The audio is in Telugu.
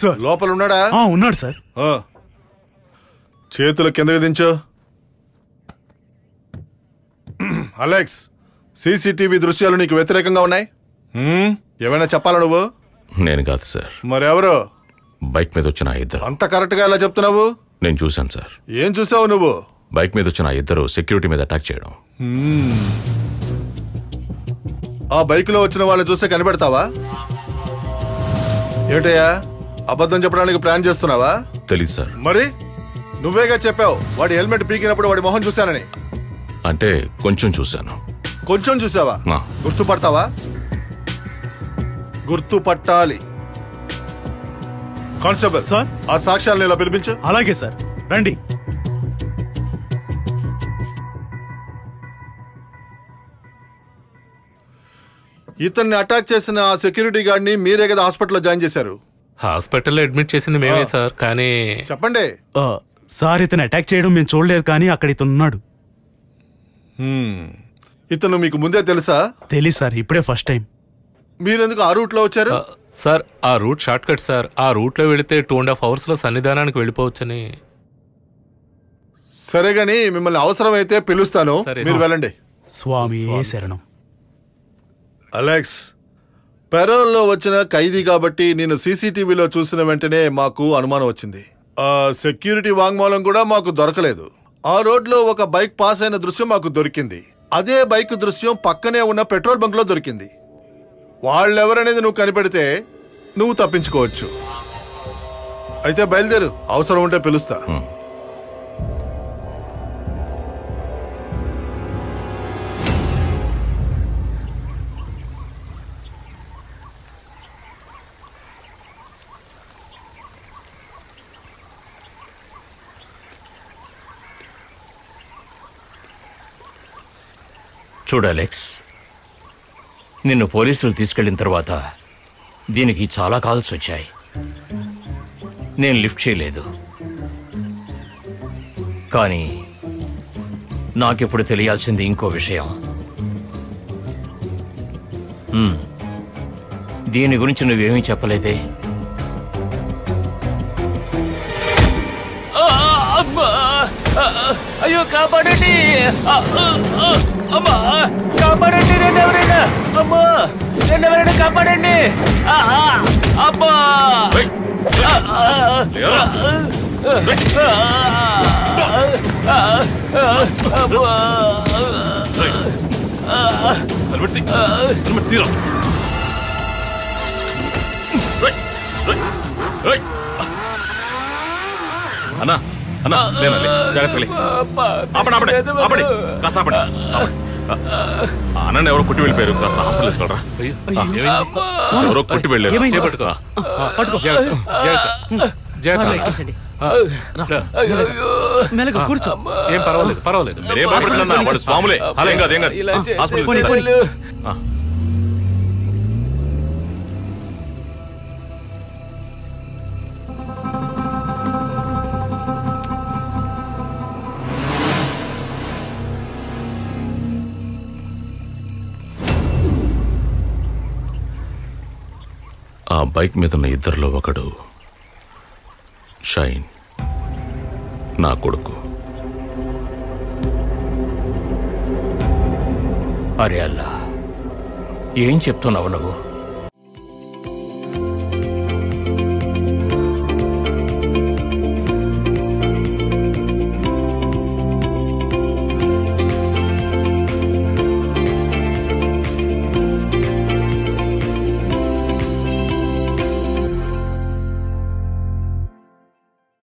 సార్. లోపల ఉన్నాడా? ఉన్నాడు సార్. చేతులు కిందకి దించు. అలెక్స్, సీసీటీవీ దృశ్యాలు నీకు వ్యతిరేకంగా ఉన్నాయి. ఏమైనా చెప్పాలా నువ్వు? నేను కాదు సార్. మరెవరు? బైక్ మీద వచ్చిన ఇద్దరు. అంత కరెక్ట్ గా ఎలా చెప్తున్నావు? నేను చూశాను సార్. ఏం చూసావు నువ్వు? బైక్ మీద వచ్చిన ఇద్దరు సెక్యూరిటీ మీద అటాక్ చేయడం. ఆ బైక్ లో వచ్చిన వాళ్ళని చూస్తే కనిపెడతావా? ఏంటయ్యా, అబద్ధం చెప్పడానికి ప్లాన్ చేస్తున్నావా? తెలీదు సార్. మరి నువ్వేగా చెప్పావు వాడి హెల్మెట్ పీకినప్పుడు వాడి మొహం చూశానని. అంటే కొంచెం చూశాను. కొంచెం చూసావా? గుర్తుపడతావా? గుర్తుపట్టాలి. కానిస్టేబుల్ సార్, ఆ సాక్ష్యాలను ఇలా పిలిపించు. అలాగే సార్, రండి. ఇతన్ని అటాక్ చేసిన ఆ సెక్యూరిటీ గార్డ్ ని మీరే కదా హాస్పిటల్లో జాయిన్ చేశారు? హాస్పిటల్లో అడ్మిట్ చేసింది మేమే సార్. కానీ చెప్పండి సార్, ఇతను అటాక్ చేయడం మేము చూడలేదు, కానీ అక్కడ ఇతను ఉన్నాడు. ఇతను మీకు ముందే తెలుసా? తెలీదు సార్, ఇప్పుడే ఫస్ట్ టైం. మీరెందుకు ఆ రూట్ లో వచ్చారు? సార్, ఆ రూట్ షార్ట్ కట్ సార్. ఆ రూట్ లో వెళితే 2.5 hours లో సన్నిధానానికి వెళ్ళిపోవచ్చని. సరే గాని మిమ్మల్ని అవసరమైతే పిలుస్తాను, మీరు వెళ్ళండి. స్వామి శరణం. అలెక్స్, పెరోల్లో వచ్చిన ఖైదీ కాబట్టి నేను సీసీటీవీలో చూసిన వెంటనే మాకు అనుమానం వచ్చింది. ఆ సెక్యూరిటీ వాంగ్మూలం కూడా మాకు దొరకలేదు. ఆ రోడ్లో ఒక బైక్ పాస్ అయిన దృశ్యం మాకు దొరికింది. అదే బైక్ దృశ్యం పక్కనే ఉన్న పెట్రోల్ బంక్ లో దొరికింది. వాళ్ళెవరనేది నువ్వు కనిపెడితే నువ్వు తప్పించుకోవచ్చు. అయితే బయలుదేరు, అవసరం ఉంటే పిలుస్తా. చూడు అలెక్స్, నిన్ను పోలీసులు తీసుకెళ్లిన తర్వాత దీనికి చాలా కాల్స్ వచ్చాయి. నేను లిఫ్ట్ చేయలేదు. కానీ నాకిప్పుడు తెలియాల్సింది ఇంకో విషయం. దీని గురించి నువ్వేమీ చెప్పలేదే? అయ్యో కాపాడండి, అమ్మా కాపాడండి, నన్ను ఎవరైనా, అమ్మా నన్ను ఎవరైనా కాపాడండి, అమ్మా అన్నా అన్నా, జాగ్రత్తలే. కాస్త అన్న ఎవరో కొట్టి వెళ్ళిపోయారు, కాస్త హాస్పిటల్ తీసుకెళ్ళరా. ఎవరో కొట్టి వెళ్ళారు. కూర్చో, ఏం పర్వాలేదు పర్వాలేదు. మీరేం భయపడకుండా, వాడు స్వాములే. ఏం కాదు, ఏం కాదు. హాస్పిటల్ ఆ బైక్ మీద ఉన్న ఇద్దరిలో ఒకడు షైన్, నా కొడుకు. అరే అల్లా, ఏం చెప్తున్నావు నువ్వు?